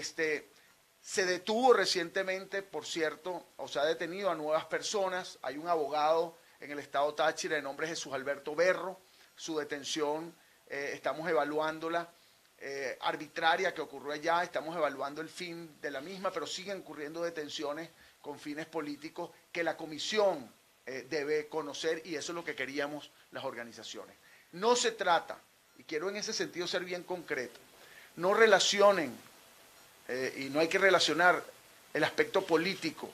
Se detuvo recientemente, por cierto, o se ha detenido a nuevas personas. Hay un abogado en el estado Táchira de nombre Jesús Alberto Berro. Su detención estamos evaluándola, arbitraria que ocurrió allá. Estamos evaluando el fin de la misma, pero siguen ocurriendo detenciones con fines políticos que la comisión debe conocer, y eso es lo que queríamos las organizaciones. No se trata, y quiero en ese sentido ser bien concreto, no relacionen y no hay que relacionar el aspecto político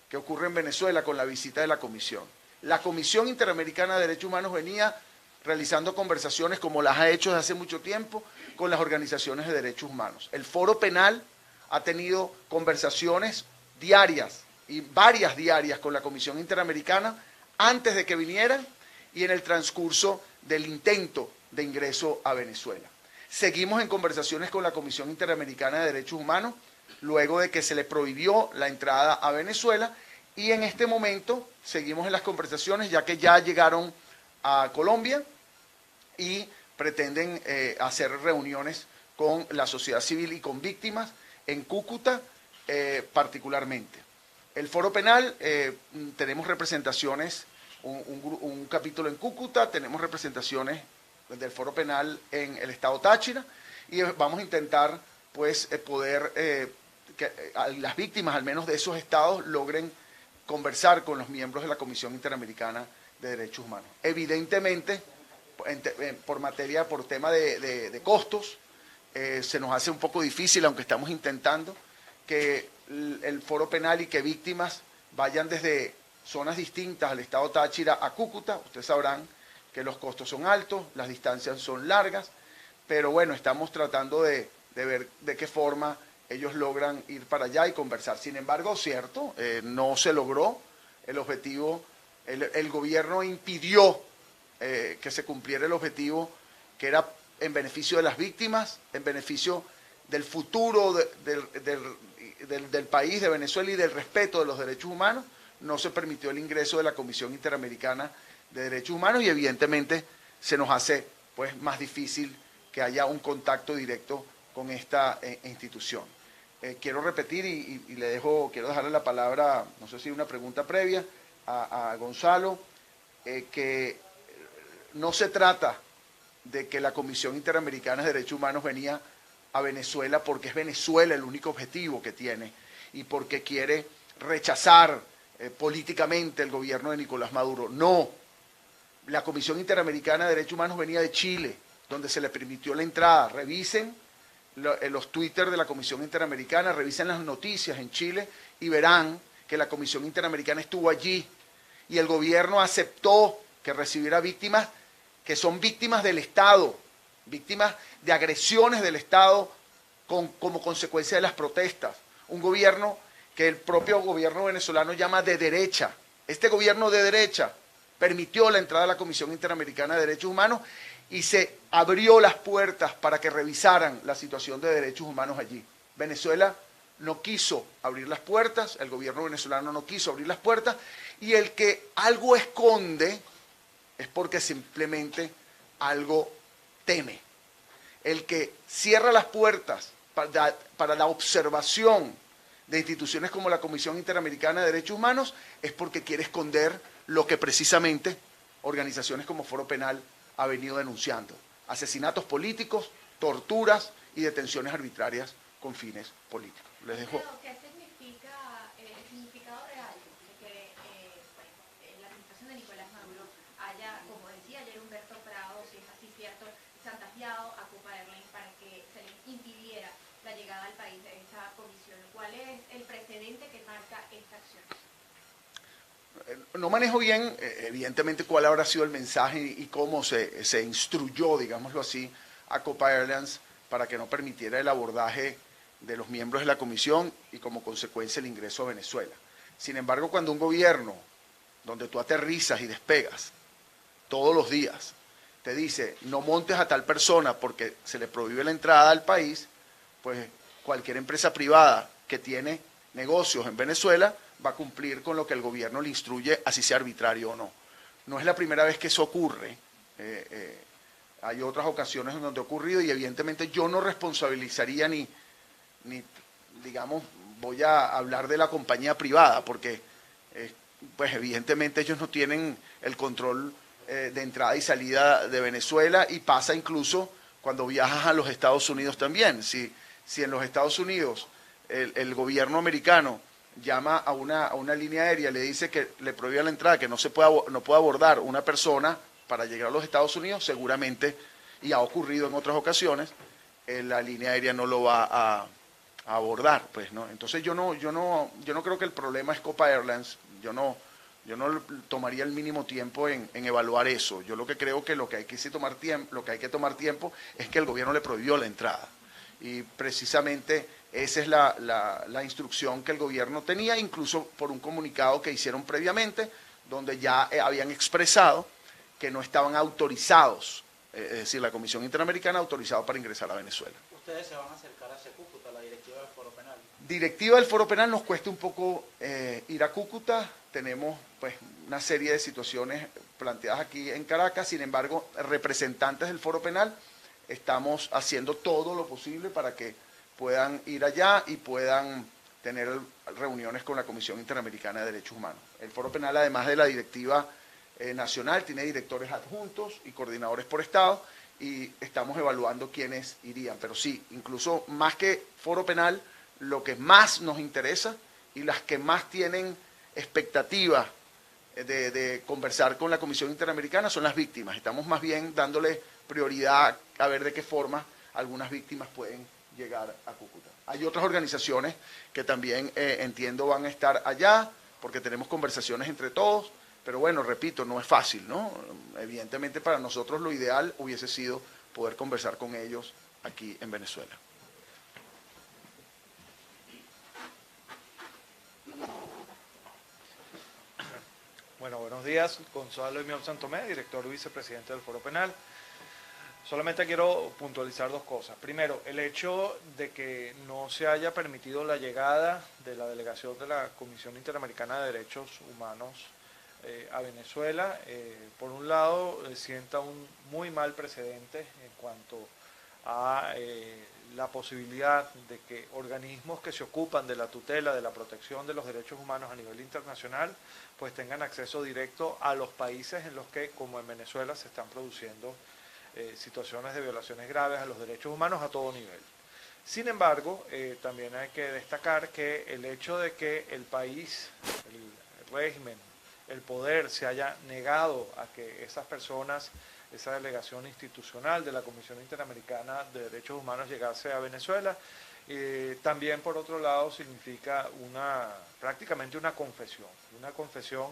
que ocurre en Venezuela con la visita de la Comisión. La Comisión Interamericana de Derechos Humanos venía realizando conversaciones, como las ha hecho desde hace mucho tiempo, con las organizaciones de derechos humanos. El Foro Penal ha tenido conversaciones diarias y varias diarias con la Comisión Interamericana antes de que vinieran y en el transcurso del intento de ingreso a Venezuela. Seguimos en conversaciones con la Comisión Interamericana de Derechos Humanos, luego de que se le prohibió la entrada a Venezuela, y en este momento seguimos en las conversaciones, ya que ya llegaron a Colombia y pretenden hacer reuniones con la sociedad civil y con víctimas en Cúcuta particularmente. El Foro Penal, tenemos representaciones, un capítulo en Cúcuta, tenemos representaciones del Foro Penal en el estado Táchira, y vamos a intentar pues poder que las víctimas al menos de esos estados logren conversar con los miembros de la Comisión Interamericana de Derechos Humanos. Evidentemente, por tema de costos, se nos hace un poco difícil, aunque estamos intentando, que el Foro Penal y que víctimas vayan desde zonas distintas al estado Táchira a Cúcuta. Ustedes sabrán que los costos son altos, las distancias son largas, pero bueno, estamos tratando de ver de qué forma ellos logran ir para allá y conversar. Sin embargo, cierto, no se logró el objetivo, el gobierno impidió que se cumpliera el objetivo que era en beneficio de las víctimas, en beneficio del futuro del país, de Venezuela, y del respeto de los derechos humanos. No se permitió el ingreso de la Comisión Interamericana de Derechos Humanos y evidentemente se nos hace pues más difícil que haya un contacto directo con esta institución. Quiero repetir y quiero dejarle la palabra, no sé si una pregunta previa, a Gonzalo, que no se trata de que la Comisión Interamericana de Derechos Humanos venía a Venezuela porque es Venezuela el único objetivo que tiene y porque quiere rechazar políticamente el gobierno de Nicolás Maduro. No, la Comisión Interamericana de Derechos Humanos venía de Chile, donde se le permitió la entrada. Revisen los Twitter de la Comisión Interamericana, revisen las noticias en Chile y verán que la Comisión Interamericana estuvo allí y el gobierno aceptó que recibiera víctimas que son víctimas del Estado, víctimas de agresiones del Estado como consecuencia de las protestas. Un gobierno que el propio gobierno venezolano llama de derecha. Este gobierno de derecha permitió la entrada a la Comisión Interamericana de Derechos Humanos y se abrió las puertas para que revisaran la situación de derechos humanos allí. Venezuela no quiso abrir las puertas, el gobierno venezolano no quiso abrir las puertas, y el que algo esconde es porque simplemente algo teme. El que cierra las puertas para la observación de instituciones como la Comisión Interamericana de Derechos Humanos es porque quiere esconder lo que precisamente organizaciones como Foro Penal ha venido denunciando: asesinatos políticos, torturas y detenciones arbitrarias con fines políticos. Les dejo. ¿Qué significa el significado real de que la administración de Nicolás Maduro haya, como decía ayer Humberto Prado, si es así cierto, chantajeado a Copa Airlines para que se le impidiera la llegada al país de esta comisión? ¿Cuál es el precedente que marca esta acción? No manejo bien, evidentemente, cuál habrá sido el mensaje y cómo se instruyó, digámoslo así, a Copa Airlines para que no permitiera el abordaje de los miembros de la comisión y como consecuencia el ingreso a Venezuela. Sin embargo, cuando un gobierno donde tú aterrizas y despegas todos los días te dice no montes a tal persona porque se le prohíbe la entrada al país, pues cualquier empresa privada que tiene negocios en Venezuela va a cumplir con lo que el gobierno le instruye, así sea arbitrario o no. No es la primera vez que eso ocurre. Hay otras ocasiones en donde ha ocurrido y evidentemente yo no responsabilizaría ni digamos, voy a hablar de la compañía privada, porque pues evidentemente ellos no tienen el control de entrada y salida de Venezuela, y pasa incluso cuando viajas a los Estados Unidos también. Si en los Estados Unidos el gobierno americano llama a una línea aérea, le dice que le prohíbe la entrada, que no puede abordar una persona para llegar a los Estados Unidos, seguramente, y ha ocurrido en otras ocasiones, la línea aérea no lo va a abordar, pues, ¿no? Entonces yo no creo que el problema es Copa Airlines. Yo no tomaría el mínimo tiempo en evaluar eso. Yo lo que creo que lo que hay que tomar tiempo es que el gobierno le prohibió la entrada. Y precisamente esa es la instrucción que el gobierno tenía, incluso por un comunicado que hicieron previamente, donde ya habían expresado que no estaban autorizados, es decir, la Comisión Interamericana autorizado para ingresar a Venezuela. ¿Ustedes se van a acercar hacia Cúcuta, la directiva del Foro Penal? Directiva del Foro Penal, nos cuesta un poco ir a Cúcuta. Tenemos pues una serie de situaciones planteadas aquí en Caracas. Sin embargo, representantes del Foro Penal estamos haciendo todo lo posible para que puedan ir allá y puedan tener reuniones con la Comisión Interamericana de Derechos Humanos. El Foro Penal, además de la directiva nacional, tiene directores adjuntos y coordinadores por estado, y estamos evaluando quiénes irían. Pero sí, incluso más que Foro Penal, lo que más nos interesa y las que más tienen expectativa de conversar con la Comisión Interamericana son las víctimas. Estamos más bien dándole prioridad a ver de qué forma algunas víctimas pueden llegar a Cúcuta. Hay otras organizaciones que también entiendo van a estar allá, porque tenemos conversaciones entre todos, pero bueno, repito, no es fácil, ¿no? Evidentemente para nosotros lo ideal hubiese sido poder conversar con ellos aquí en Venezuela. Bueno, buenos días, Gonzalo Emiol Santomé, director y vicepresidente del Foro Penal. Solamente quiero puntualizar dos cosas. Primero, el hecho de que no se haya permitido la llegada de la delegación de la Comisión Interamericana de Derechos Humanos a Venezuela, por un lado, sienta un muy mal precedente en cuanto a la posibilidad de que organismos que se ocupan de la tutela, de la protección de los derechos humanos a nivel internacional, pues tengan acceso directo a los países en los que, como en Venezuela, se están produciendo situaciones de violaciones graves a los derechos humanos a todo nivel. Sin embargo, también hay que destacar que el hecho de que el país, el régimen, el poder se haya negado a que esas personas, esa delegación institucional de la Comisión Interamericana de Derechos Humanos llegase a Venezuela, también por otro lado significa prácticamente una confesión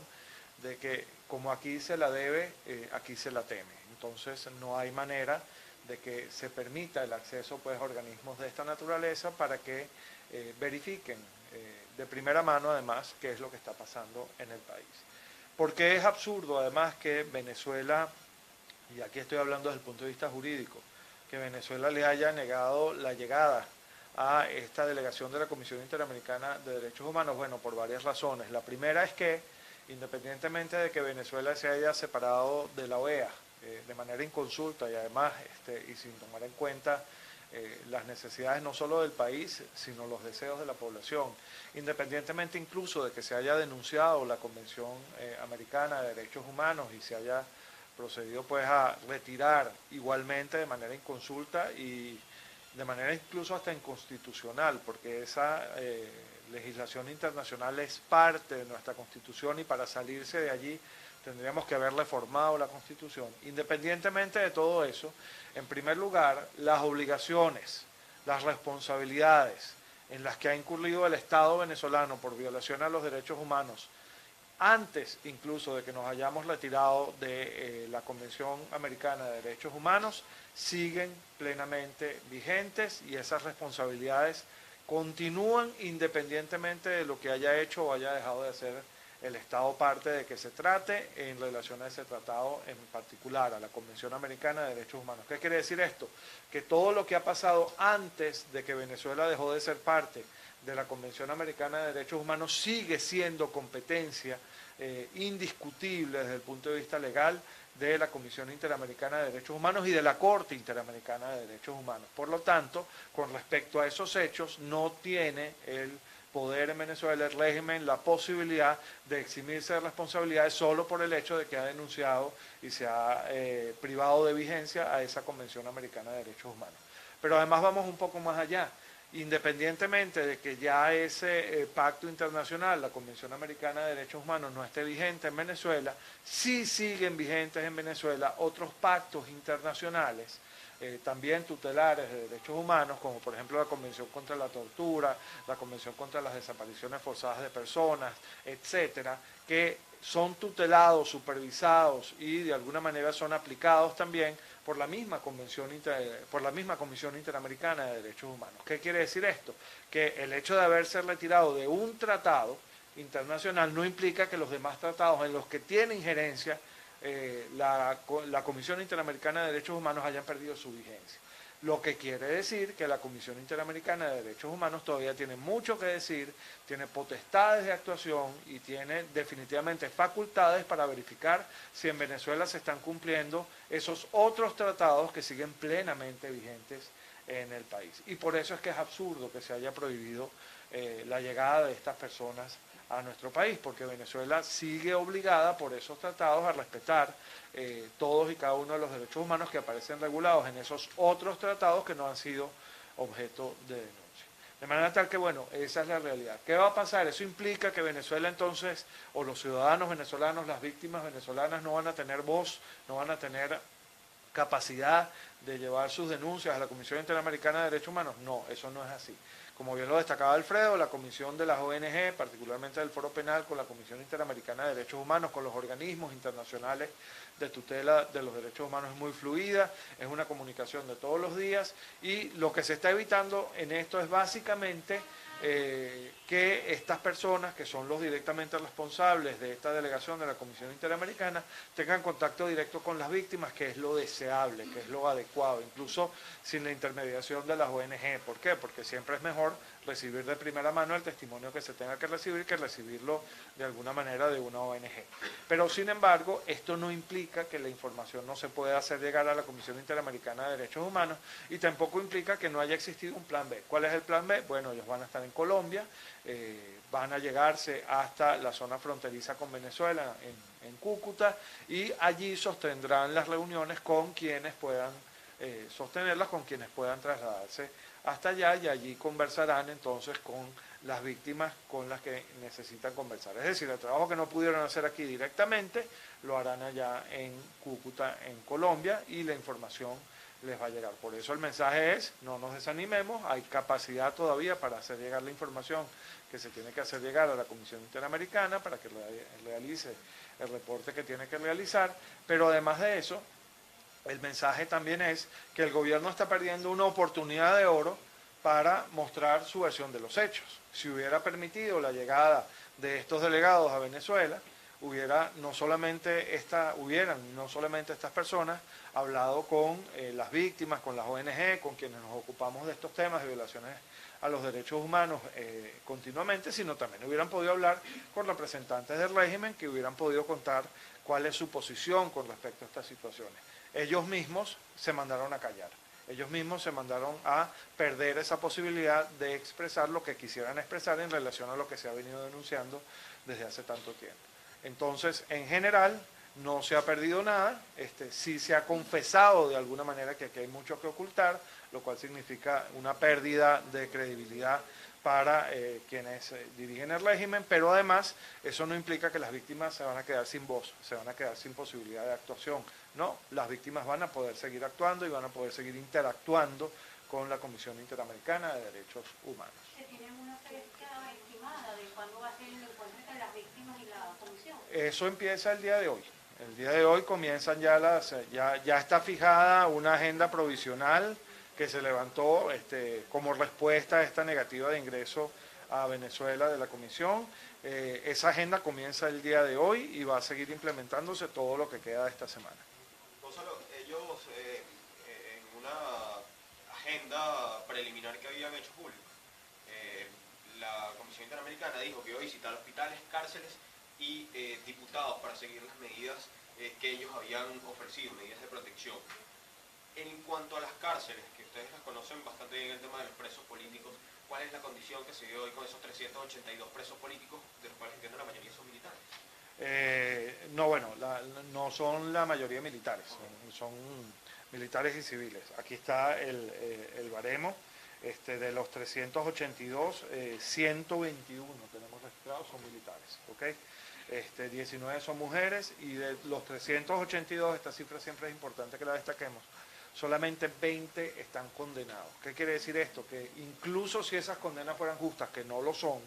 de que como aquí se la debe, aquí se la teme. Entonces no hay manera de que se permita el acceso pues, a organismos de esta naturaleza para que verifiquen de primera mano además qué es lo que está pasando en el país. Porque es absurdo además que Venezuela, y aquí estoy hablando desde el punto de vista jurídico, que Venezuela le haya negado la llegada a esta delegación de la Comisión Interamericana de Derechos Humanos. Bueno, por varias razones. La primera es que, independientemente de que Venezuela se haya separado de la OEA de manera inconsulta y además y sin tomar en cuenta las necesidades no solo del país, sino los deseos de la población, independientemente incluso de que se haya denunciado la Convención Americana de Derechos Humanos y se haya procedido pues a retirar igualmente de manera inconsulta y de manera incluso hasta inconstitucional, porque esa legislación internacional es parte de nuestra Constitución y para salirse de allí tendríamos que haber reformado la Constitución. Independientemente de todo eso, en primer lugar, las obligaciones, las responsabilidades en las que ha incurrido el Estado venezolano por violación a los derechos humanos, antes incluso de que nos hayamos retirado de la Convención Americana de Derechos Humanos, siguen plenamente vigentes y esas responsabilidades continúan independientemente de lo que haya hecho o haya dejado de hacer el Estado parte de que se trate en relación a ese tratado en particular, a la Convención Americana de Derechos Humanos. ¿Qué quiere decir esto? Que todo lo que ha pasado antes de que Venezuela dejó de ser parte de la Convención Americana de Derechos Humanos sigue siendo competencia indiscutible desde el punto de vista legal de la Comisión Interamericana de Derechos Humanos y de la Corte Interamericana de Derechos Humanos. Por lo tanto, con respecto a esos hechos, no tiene el poder en Venezuela, el régimen, la posibilidad de eximirse de responsabilidades solo por el hecho de que ha denunciado y se ha privado de vigencia a esa Convención Americana de Derechos Humanos. Pero además vamos un poco más allá. Independientemente de que ya ese pacto internacional, la Convención Americana de Derechos Humanos, no esté vigente en Venezuela, sí siguen vigentes en Venezuela otros pactos internacionales, también tutelares de derechos humanos, como por ejemplo la Convención contra la Tortura, la Convención contra las Desapariciones Forzadas de Personas, etcétera, que son tutelados, supervisados y de alguna manera son aplicados también por la misma Comisión Interamericana de Derechos Humanos. ¿Qué quiere decir esto? Que el hecho de haberse retirado de un tratado internacional no implica que los demás tratados en los que tiene injerencia la Comisión Interamericana de Derechos Humanos hayan perdido su vigencia. Lo que quiere decir que la Comisión Interamericana de Derechos Humanos todavía tiene mucho que decir, tiene potestades de actuación y tiene definitivamente facultades para verificar si en Venezuela se están cumpliendo esos otros tratados que siguen plenamente vigentes en el país. Y por eso es que es absurdo que se haya prohibido la llegada de estas personas a nuestro país, porque Venezuela sigue obligada por esos tratados a respetar todos y cada uno de los derechos humanos que aparecen regulados en esos otros tratados que no han sido objeto de denuncia. De manera tal que, bueno, esa es la realidad. ¿Qué va a pasar? Eso implica que Venezuela entonces, o los ciudadanos venezolanos, las víctimas venezolanas no van a tener voz, no van a tener capacidad de llevar sus denuncias a la Comisión Interamericana de Derechos Humanos. No, eso no es así. Como bien lo destacaba Alfredo, la Comisión de las ONG, particularmente del Foro Penal, con la Comisión Interamericana de Derechos Humanos, con los organismos internacionales de tutela de los derechos humanos es muy fluida, es una comunicación de todos los días y lo que se está evitando en esto es básicamente que estas personas, que son los directamente responsables de esta delegación de la Comisión Interamericana, tengan contacto directo con las víctimas, que es lo deseable, que es lo adecuado, incluso sin la intermediación de las ONG. ¿Por qué? Porque siempre es mejor recibir de primera mano el testimonio que se tenga que recibirlo de alguna manera de una ONG. Pero sin embargo, esto no implica que la información no se pueda hacer llegar a la Comisión Interamericana de Derechos Humanos y tampoco implica que no haya existido un plan B. ¿Cuál es el plan B? Bueno, ellos van a estar en Colombia, van a llegarse hasta la zona fronteriza con Venezuela, en Cúcuta, y allí sostendrán las reuniones con quienes puedan sostenerlas, con quienes puedan trasladarse hasta allá, y allí conversarán entonces con las víctimas con las que necesitan conversar. Es decir, el trabajo que no pudieron hacer aquí directamente, lo harán allá en Cúcuta, en Colombia, y la información les va a llegar. Por eso el mensaje es, no nos desanimemos, hay capacidad todavía para hacer llegar la información que se tiene que hacer llegar a la Comisión Interamericana para que realice el reporte que tiene que realizar, pero además de eso, el mensaje también es que el gobierno está perdiendo una oportunidad de oro para mostrar su versión de los hechos. Si hubiera permitido la llegada de estos delegados a Venezuela, hubieran no solamente estas personas hablado con las víctimas, con las ONG, con quienes nos ocupamos de estos temas de violaciones a los derechos humanos continuamente, sino también hubieran podido hablar con representantes del régimen que hubieran podido contar cuál es su posición con respecto a estas situaciones. Ellos mismos se mandaron a callar. Ellos mismos se mandaron a perder esa posibilidad de expresar lo que quisieran expresar en relación a lo que se ha venido denunciando desde hace tanto tiempo. Entonces, en general, no se ha perdido nada, sí se ha confesado de alguna manera que aquí hay mucho que ocultar, lo cual significa una pérdida de credibilidad para quienes dirigen el régimen, pero además eso no implica que las víctimas se van a quedar sin voz, se van a quedar sin posibilidad de actuación. No, las víctimas van a poder seguir actuando y van a poder seguir interactuando con la Comisión Interamericana de Derechos Humanos. ¿Se tiene una fecha estimada de cuándo va a ser el encuentro entre las víctimas y la comisión? Eso empieza el día de hoy. El día de hoy comienzan ya está fijada una agenda provisional que se levantó como respuesta a esta negativa de ingreso a Venezuela de la Comisión. Esa agenda comienza el día de hoy y va a seguir implementándose todo lo que queda de esta semana. Gonzalo, ellos en una agenda preliminar que habían hecho pública, la Comisión Interamericana dijo que iba a visitar hospitales, cárceles y diputados para seguir las medidas que ellos habían ofrecido, medidas de protección. En cuanto a las cárceles, que ustedes las conocen bastante bien, el tema de los presos políticos, ¿cuál es la condición que se dio hoy con esos 382 presos políticos, de los cuales entiendo la mayoría son militares? No, bueno, no son la mayoría militares, son militares y civiles. Aquí está el baremo. De los 382, 121 tenemos registrados son militares, ¿ok? 19 son mujeres y de los 382, esta cifra siempre es importante que la destaquemos, solamente 20 están condenados. ¿Qué quiere decir esto? Que incluso si esas condenas fueran justas, que no lo son,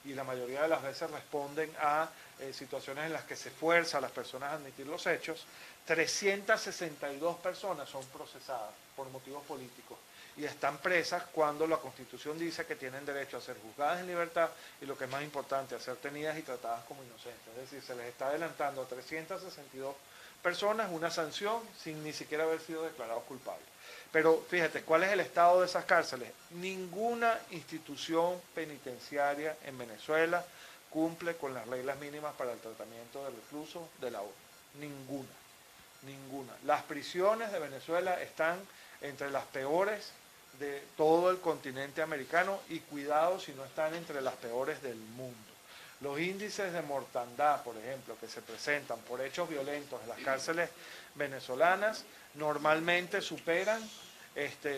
y la mayoría de las veces responden a situaciones en las que se fuerza a las personas a admitir los hechos, 362 personas son procesadas por motivos políticos y están presas cuando la Constitución dice que tienen derecho a ser juzgadas en libertad y, lo que es más importante, a ser tenidas y tratadas como inocentes. Es decir, se les está adelantando a 362 personas una sanción sin ni siquiera haber sido declarados culpables. Pero fíjate, ¿cuál es el estado de esas cárceles? Ninguna institución penitenciaria en Venezuela cumple con las reglas mínimas para el tratamiento del recluso de la ONU. Ninguna. Las prisiones de Venezuela están entre las peores de todo el continente americano y cuidado si no están entre las peores del mundo. Los índices de mortandad, por ejemplo, que se presentan por hechos violentos en las cárceles venezolanas, normalmente superan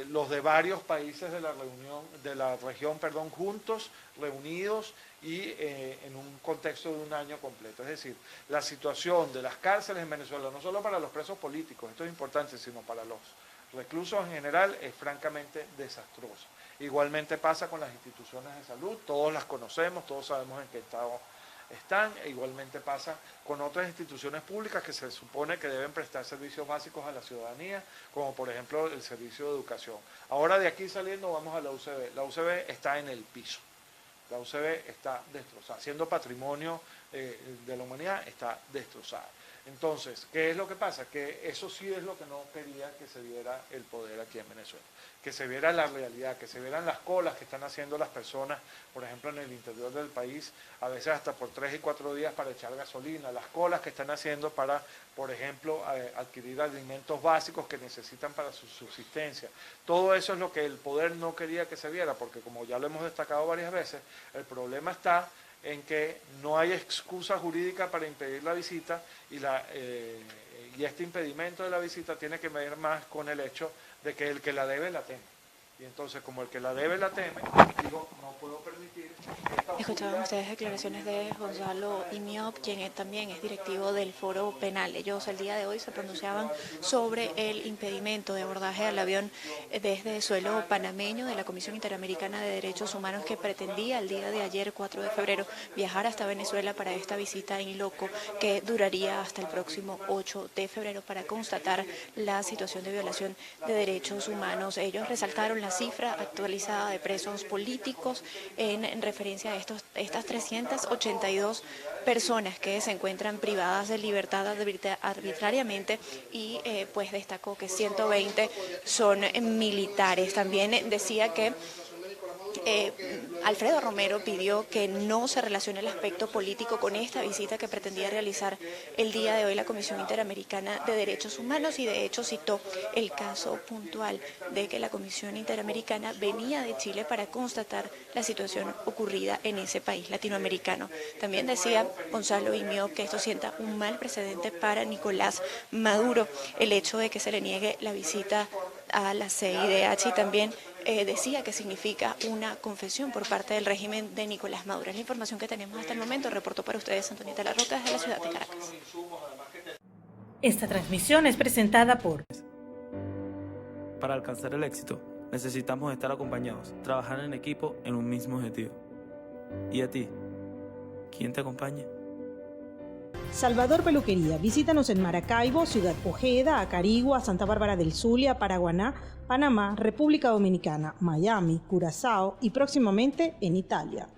los de varios países de la región juntos, reunidos y en un contexto de un año completo. Es decir, la situación de las cárceles en Venezuela, no solo para los presos políticos, esto es importante, sino para los reclusos en general, es francamente desastrosa. Igualmente pasa con las instituciones de salud, todos las conocemos, todos sabemos en qué estado están, e igualmente pasa con otras instituciones públicas que se supone que deben prestar servicios básicos a la ciudadanía, como por ejemplo el servicio de educación. Ahora de aquí saliendo vamos a la UCB. La UCB está en el piso, la UCB está destrozada, siendo patrimonio de la humanidad, está destrozada. Entonces, ¿qué es lo que pasa? Que eso sí es lo que no quería que se viera el poder aquí en Venezuela, que se viera la realidad, que se vieran las colas que están haciendo las personas, por ejemplo, en el interior del país, a veces hasta por 3 y 4 días para echar gasolina, las colas que están haciendo para, por ejemplo, adquirir alimentos básicos que necesitan para su subsistencia. Todo eso es lo que el poder no quería que se viera, porque como ya lo hemos destacado varias veces, el problema está en que no hay excusa jurídica para impedir la visita y este impedimento de la visita tiene que ver más con el hecho de que el que la debe la teme. Y entonces, como el que la debe la teme, digo, no puedo permitir que esta Escuchaban ustedes declaraciones de Gonzalo Imiop, quien también es directivo del Foro Penal. Ellos el día de hoy se pronunciaban sobre el impedimento de abordaje al avión desde suelo panameño de la Comisión Interamericana de Derechos Humanos, que pretendía el día de ayer, 4 de febrero, viajar hasta Venezuela para esta visita in loco que duraría hasta el próximo 8 de febrero para constatar la situación de violación de derechos humanos. Ellos resaltaron la cifra actualizada de presos políticos en referencia a estas 382 personas que se encuentran privadas de libertad arbitrariamente y pues destacó que 120 son militares. También decía que Alfredo Romero pidió que no se relacione el aspecto político con esta visita que pretendía realizar el día de hoy la Comisión Interamericana de Derechos Humanos, y de hecho citó el caso puntual de que la Comisión Interamericana venía de Chile para constatar la situación ocurrida en ese país latinoamericano. También decía Gonzalo Imiop que esto sienta un mal precedente para Nicolás Maduro, el hecho de que se le niegue la visita a la CIDH, y también decía que significa una confesión por parte del régimen de Nicolás Maduro. Es la información que tenemos hasta el momento. Reportó para ustedes Antonieta Larroca desde la ciudad de Caracas. Esta transmisión es presentada por... Para alcanzar el éxito, necesitamos estar acompañados, trabajar en equipo en un mismo objetivo. ¿Y a ti? ¿Quién te acompaña? Salvador Peluquería. Visítanos en Maracaibo, Ciudad Ojeda, Acarigua, Santa Bárbara del Zulia, Paraguaná, Panamá, República Dominicana, Miami, Curazao y próximamente en Italia.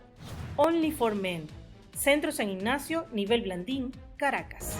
Only for Men. Centro San Ignacio, nivel Blandín, Caracas.